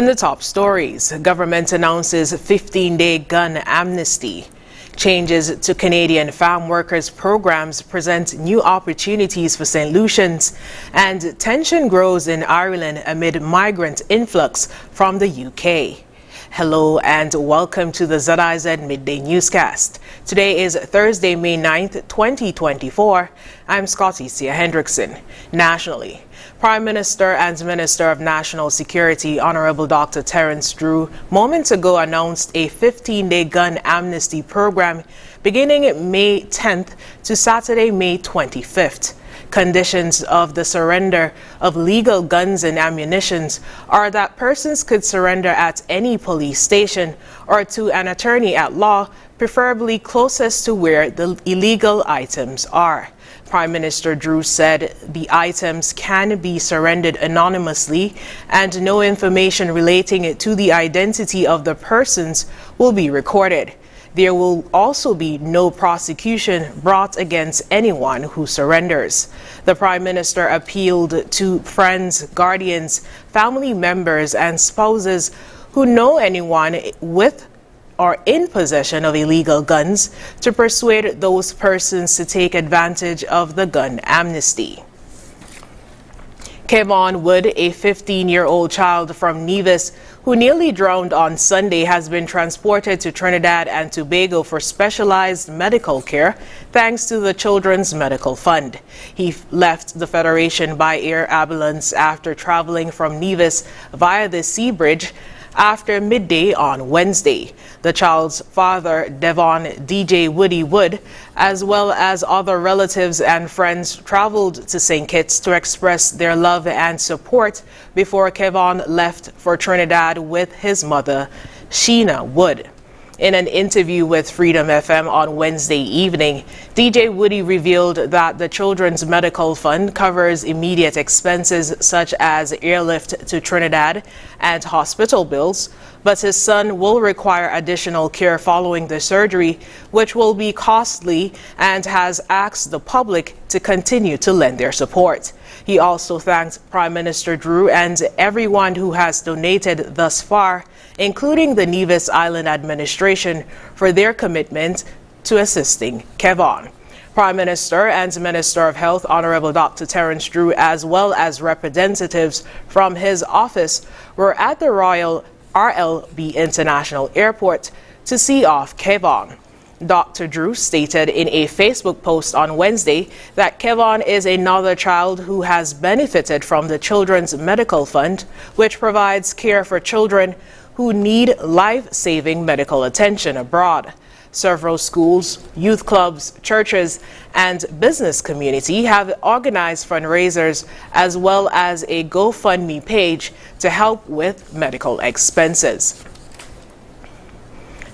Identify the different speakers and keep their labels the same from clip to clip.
Speaker 1: In the top stories, government announces 15-day gun amnesty. Changes to Canadian farm workers programs present new opportunities for St. Lucians, and tension grows in Ireland amid migrant influx from the UK. Hello and welcome to the ZIZ Midday newscast. Today is Thursday, May 9th, 2024. I'm Scotty Sia Hendrickson. Nationally, Prime Minister and Minister of National Security, Honorable Dr. Terence Drew, moments ago announced a 15-day gun amnesty program beginning May 10th to Saturday, May 25th. Conditions of the surrender of legal guns and ammunitions are that persons could surrender at any police station or to an attorney at law, preferably closest to where the illegal items are. Prime Minister Drew said the items can be surrendered anonymously and no information relating to the identity of the persons will be recorded. There will also be no prosecution brought against anyone who surrenders. The Prime Minister appealed to friends, guardians, family members, and spouses who know anyone with or in possession of illegal guns to persuade those persons to take advantage of the gun amnesty. Kevon Wood, a 15-year-old child from Nevis who nearly drowned on Sunday, has been transported to Trinidad and Tobago for specialized medical care thanks to the Children's Medical Fund. He left the Federation by air ambulance after traveling from Nevis via the sea bridge after midday on Wednesday. The child's father, Devon DJ Woody Wood, as well as other relatives and friends, traveled to St. Kitts to express their love and support before Kevon left for Trinidad with his mother, Sheena Wood. In an interview with Freedom FM on Wednesday evening, DJ Woody revealed that the Children's Medical Fund covers immediate expenses such as airlift to Trinidad and hospital bills, but his son will require additional care following the surgery, which will be costly, and has asked the public to continue to lend their support. He also thanked Prime Minister Drew and everyone who has donated thus far, including the Nevis Island administration, for their commitment to assisting Kevon. Prime Minister and Minister of Health, Honorable Dr. Terence Drew, as well as representatives from his office, were at the Royal RLB International Airport to see off Kevon. Dr. Drew stated in a Facebook post on Wednesday that Kevon is another child who has benefited from the Children's Medical Fund, which provides care for children who need life-saving medical attention abroad. Several schools, youth clubs, churches, and business community have organized fundraisers as well as a GoFundMe page to help with medical expenses.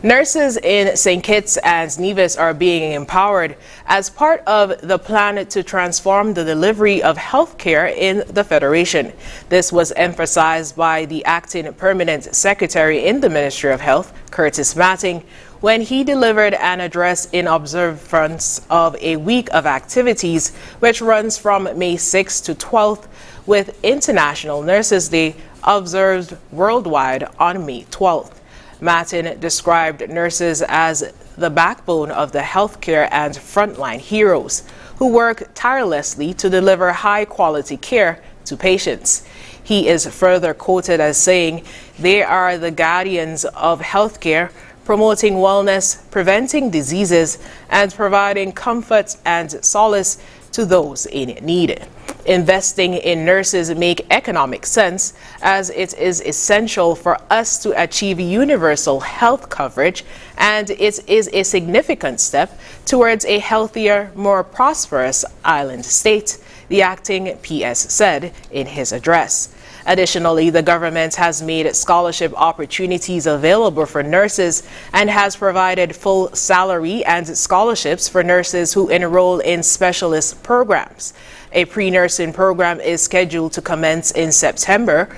Speaker 1: Nurses in St. Kitts and Nevis are being empowered as part of the plan to transform the delivery of health care in the Federation. This was emphasized by the acting permanent secretary in the Ministry of Health, Curtis Matting, when he delivered an address in observance of a week of activities which runs from May 6th to 12th, with International Nurses Day observed worldwide on May 12th. Mattin described nurses as the backbone of the healthcare and frontline heroes who work tirelessly to deliver high-quality care to patients. He is further quoted as saying, "They are the guardians of healthcare, promoting wellness, preventing diseases, and providing comfort and solace to those in need." Investing in nurses make economic sense as it is essential for us to achieve universal health coverage, and it is a significant step towards a healthier, more prosperous island state, the acting PS said in his address. Additionally, the government has made scholarship opportunities available for nurses and has provided full salary and scholarships for nurses who enroll in specialist programs. A pre-nursing program is scheduled to commence in September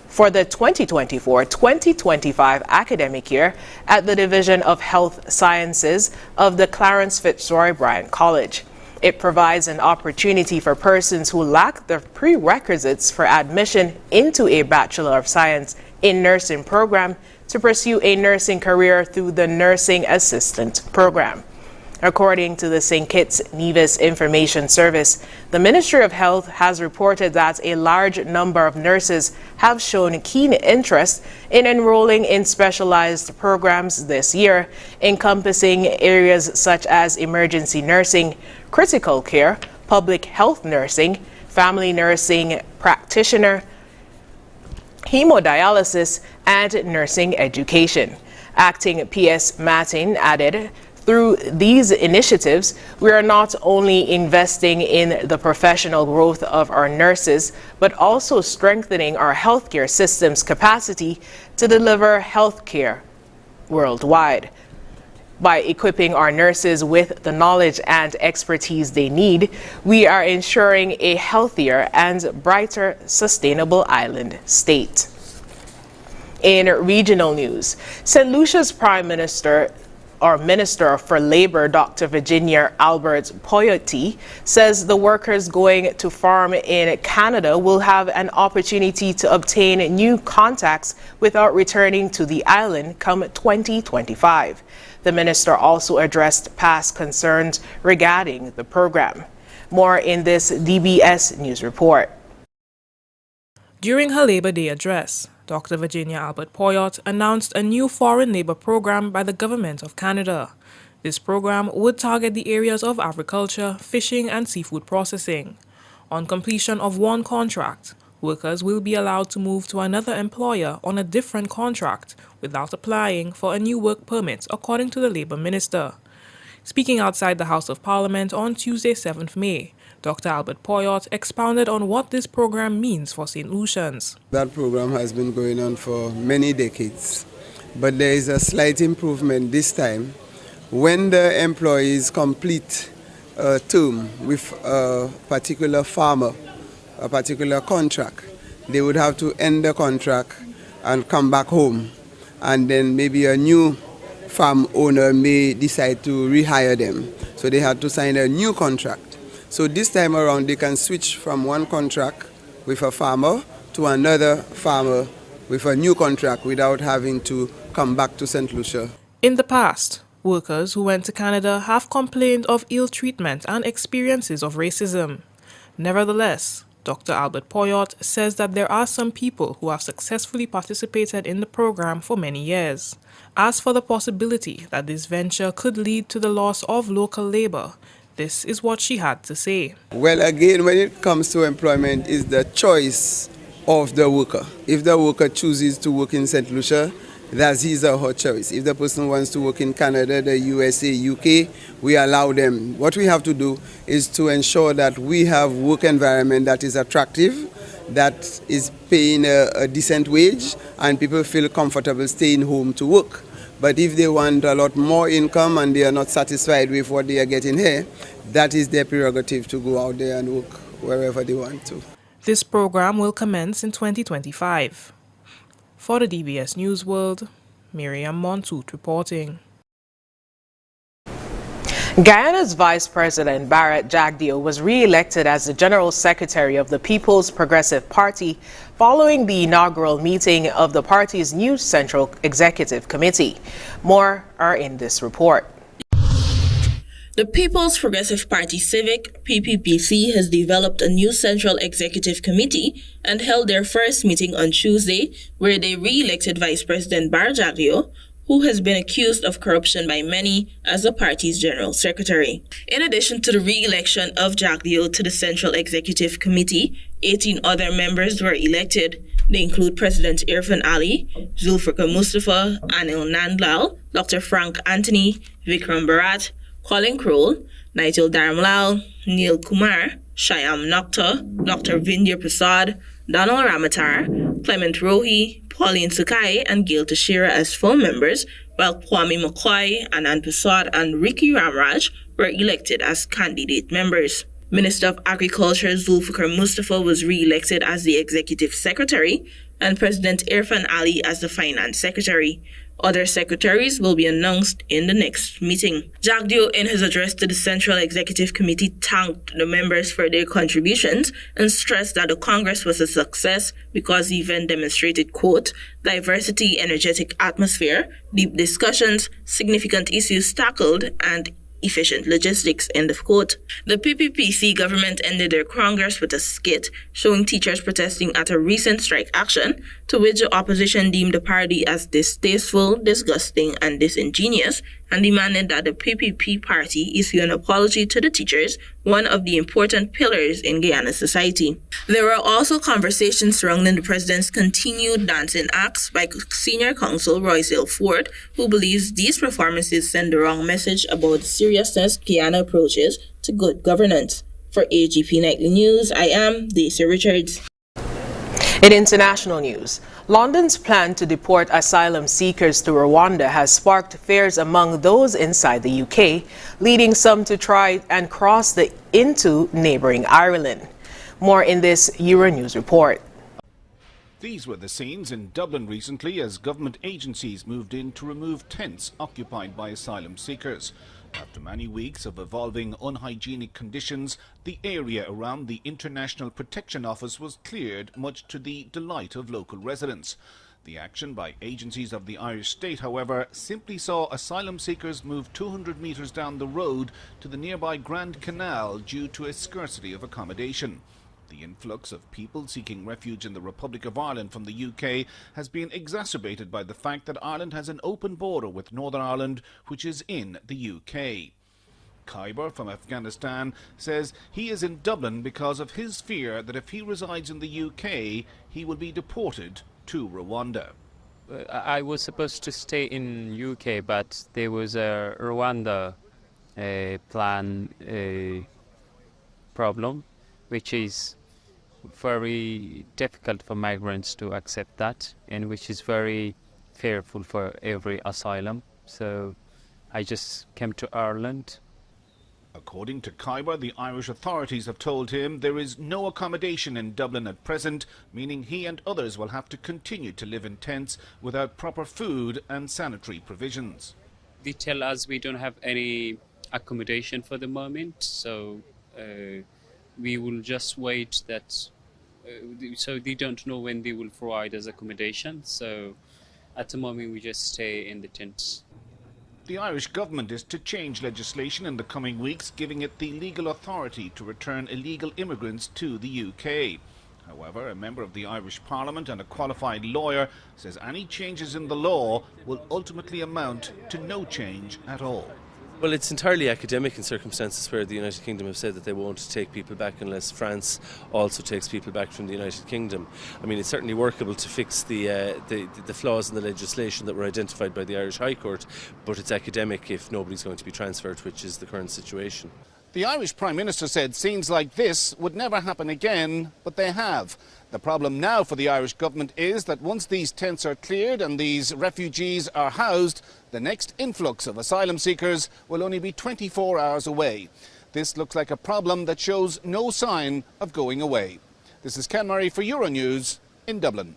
Speaker 1: for the 2024-2025 academic year at the Division of Health Sciences of the Clarence Fitzroy Bryant College. It provides an opportunity for persons who lack the prerequisites for admission into a Bachelor of Science in nursing program to pursue a nursing career through the Nursing Assistant Program. According to the St. Kitts Nevis Information Service, the Ministry of Health has reported that a large number of nurses have shown keen interest in enrolling in specialized programs this year, encompassing areas such as emergency nursing, critical care, public health nursing, family nursing practitioner, hemodialysis, and nursing education. Acting PS Martin added, through these initiatives, we are not only investing in the professional growth of our nurses, but also strengthening our healthcare system's capacity to deliver healthcare worldwide. By equipping our nurses with the knowledge and expertise they need, we are ensuring a healthier and brighter sustainable island state. In regional news, St. Lucia's Prime Minister Minister for Labor, Dr. Virginia Albert Poyote, says the workers going to farm in Canada will have an opportunity to obtain new contacts without returning to the island come 2025. The minister also addressed past concerns regarding the program. More in this DBS News report.
Speaker 2: During her Labor Day address, Dr. Virginia Albert Poyote announced a new foreign labor program by the Government of Canada. This program would target the areas of agriculture, fishing, and seafood processing. On completion of one contract, workers will be allowed to move to another employer on a different contract without applying for a new work permit, according to the Labour Minister. Speaking outside the House of Parliament on Tuesday, 7th May, Dr. Albert Poyote expounded on what this program means for St. Lucians.
Speaker 3: That program has been going on for many decades, but there is a slight improvement this time. When the employees complete a term with a particular farmer, a particular contract, they would have to end the contract and come back home, and then maybe a new farm owner may decide to rehire them. So they had to sign a new contract. So this time around, they can switch from one contract with a farmer to another farmer with a new contract without having to come back to St. Lucia.
Speaker 2: In the past, workers who went to Canada have complained of ill treatment and experiences of racism. Nevertheless, Dr. Albert Poyote says that there are some people who have successfully participated in the program for many years. As for the possibility that this venture could lead to the loss of local labor, this is what she had to say.
Speaker 3: Well, again, when it comes to employment, is the choice of the worker. If the worker chooses to work in St. Lucia, that's his or her choice. If the person wants to work in Canada, the USA, UK, we allow them. What we have to do is to ensure that we have work environment that is attractive, that is paying a decent wage, and people feel comfortable staying home to work. But if they want a lot more income and they are not satisfied with what they are getting here, that is their prerogative to go out there and work wherever they want to.
Speaker 2: This program will commence in 2025. For the DBS News World, Miriam Montoot reporting.
Speaker 1: Guyana's Vice President Barrett Jagdeo was re-elected as the General Secretary of the People's Progressive Party following the inaugural meeting of the party's new Central Executive Committee. More are in this report.
Speaker 4: The People's Progressive Party Civic, PPPC, has developed a new Central Executive Committee and held their first meeting on Tuesday, where they re-elected Vice President Barrett Jagdeo, who has been accused of corruption by many, as the party's General Secretary. In addition to the re-election of Jagdeo to the Central Executive Committee, 18 other members were elected. They include President Irfan Ali, Zulfikar Mustafa, Anil Nandlal, Dr. Frank Anthony, Vikram Bharat, Colin Kroll, Nigel Dharamlal, Neil Kumar, Shyam Nokta, Dr. Vindya Prasad, Donald Ramatar, Clement Rohi, Pauline Sakai, and Gail Tashira as full members, while Kwame McCoy, Anand Prasad, and Ricky Ramraj were elected as candidate members. Minister of Agriculture Zulfikar Mustafa was re-elected as the Executive Secretary, and President Irfan Ali as the Finance Secretary. Other secretaries will be announced in the next meeting. Jagdeo, in his address to the Central Executive Committee, thanked the members for their contributions and stressed that the Congress was a success because the event demonstrated, quote, diversity, energetic atmosphere, deep discussions, significant issues tackled, and efficient logistics, end of quote. The PPPC government ended their Congress with a skit showing teachers protesting at a recent strike action, to which the opposition deemed the party as distasteful, disgusting, and disingenuous, and demanded that the PPP party issue an apology to the teachers, one of the important pillars in Guyana society. There were also conversations surrounding the president's continued dancing acts by senior counsel Royce Ford, who believes these performances send the wrong message about the seriousness Guyana approaches to good governance. For AGP Nightly News, I am Daisy Richards.
Speaker 1: In international news, London's plan to deport asylum seekers to Rwanda has sparked fears among those inside the UK, leading some to try and cross into neighboring Ireland. More in this Euronews report.
Speaker 5: These were the scenes in Dublin recently as government agencies moved in to remove tents occupied by asylum seekers. After many weeks of evolving unhygienic conditions, the area around the International Protection Office was cleared, much to the delight of local residents. The action by agencies of the Irish state, however, simply saw asylum seekers move 200 metres down the road to the nearby Grand Canal due to a scarcity of accommodation. The influx of people seeking refuge in the Republic of Ireland from the UK has been exacerbated by the fact that Ireland has an open border with Northern Ireland, which is in the UK. Khyber from Afghanistan says he is in Dublin because of his fear that if he resides in the UK, he will be deported to Rwanda.
Speaker 6: I was supposed to stay in UK, but there was a Rwanda plan problem, which is very difficult for migrants to accept that, and which is very fearful for every asylum. So I just came to Ireland.
Speaker 5: According to Khyber, the Irish authorities have told him there is no accommodation in Dublin at present, meaning he and others will have to continue to live in tents without proper food and sanitary provisions.
Speaker 6: They tell us we don't have any accommodation for the moment, so we will just wait that, so they don't know when they will provide us accommodation. So at the moment we just stay in the tents.
Speaker 5: The Irish government is to change legislation in the coming weeks, giving it the legal authority to return illegal immigrants to the UK. However, a member of the Irish Parliament and a qualified lawyer says any changes in the law will ultimately amount to no change at all.
Speaker 7: Well, it's entirely academic in circumstances where the United Kingdom have said that they won't take people back unless France also takes people back from the United Kingdom. I mean, it's certainly workable to fix the flaws in the legislation that were identified by the Irish High Court, but it's academic if nobody's going to be transferred, which is the current situation.
Speaker 5: The Irish Prime Minister said scenes like this would never happen again, but they have. The problem now for the Irish government is that once these tents are cleared and these refugees are housed, the next influx of asylum seekers will only be 24 hours away. This looks like a problem that shows no sign of going away. This is Ken Murray for Euronews in Dublin.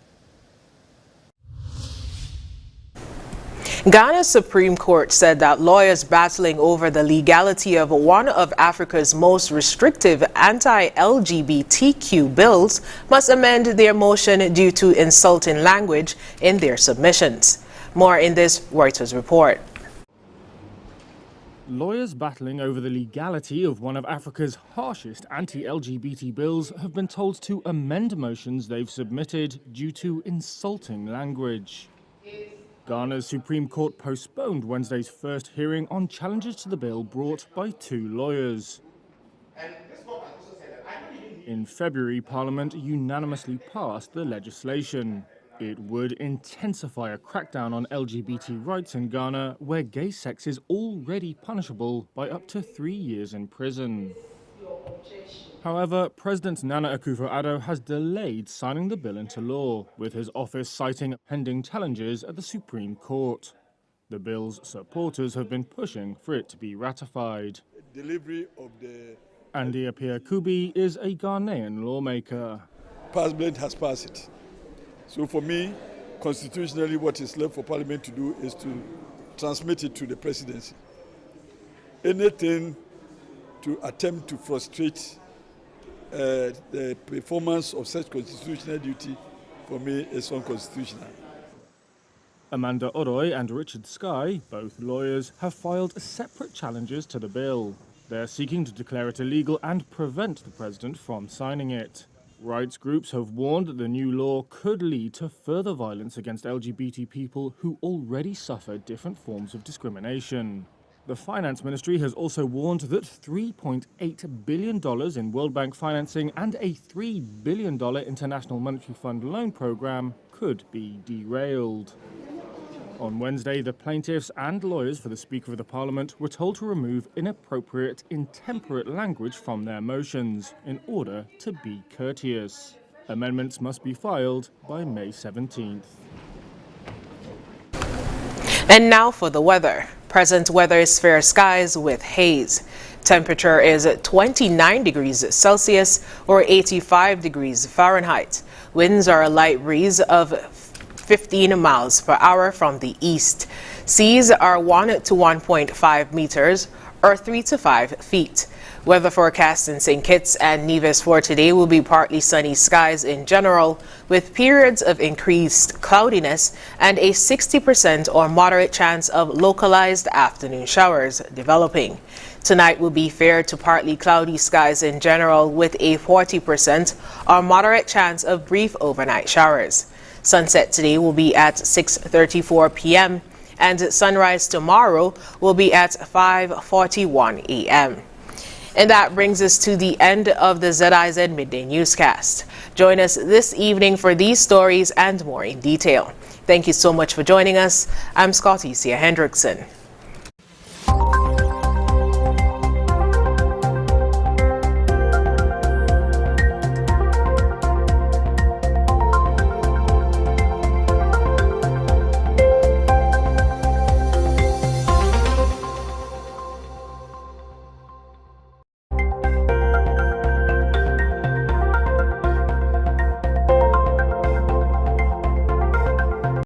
Speaker 1: Ghana's Supreme Court said that lawyers battling over the legality of one of Africa's most restrictive anti-LGBTQ bills must amend their motion due to insulting language in their submissions. More in this Reuters report.
Speaker 8: Lawyers battling over the legality of one of Africa's harshest anti-LGBT bills have been told to amend motions they've submitted due to insulting language. Ghana's Supreme Court postponed Wednesday's first hearing on challenges to the bill brought by two lawyers. In February, Parliament unanimously passed the legislation. It would intensify a crackdown on LGBT rights in Ghana, where gay sex is already punishable by up to 3 years in prison. However, President Nana Akufo-Addo has delayed signing the bill into law, with his office citing pending challenges at the Supreme Court. The bill's supporters have been pushing for it to be ratified. Andy Appiah-Kubi is a Ghanaian lawmaker.
Speaker 9: Parliament has passed it. So for me, constitutionally what is left for Parliament to do is to transmit it to the presidency. Anything to attempt to frustrate the performance of such constitutional duty, for me, is unconstitutional.
Speaker 8: Amanda Oroy and Richard Skye, both lawyers, have filed separate challenges to the bill. They're seeking to declare it illegal and prevent the president from signing it. Rights groups have warned that the new law could lead to further violence against LGBT people who already suffer different forms of discrimination. The Finance Ministry has also warned that $3.8 billion in World Bank financing and a $3 billion International Monetary Fund loan program could be derailed. On Wednesday, the plaintiffs and lawyers for the Speaker of the Parliament were told to remove inappropriate, intemperate language from their motions in order to be courteous. Amendments must be filed by May 17th.
Speaker 1: And now for the weather. Present weather is fair skies with haze. Temperature is 29 degrees Celsius or 85 degrees Fahrenheit. Winds are a light breeze of 15 miles per hour from the east. Seas are 1 to 1.5 meters or 3 to 5 feet. Weather forecast in St. Kitts and Nevis for today will be partly sunny skies in general, with periods of increased cloudiness and a 60% or moderate chance of localized afternoon showers developing. Tonight will be fair to partly cloudy skies in general, with a 40% or moderate chance of brief overnight showers. Sunset today will be at 6:34 p.m. and sunrise tomorrow will be at 5:41 a.m. And that brings us to the end of the ZIZ Midday newscast. Join us this evening for these stories and more in detail. Thank you so much for joining us. I'm Scotty Hendrickson.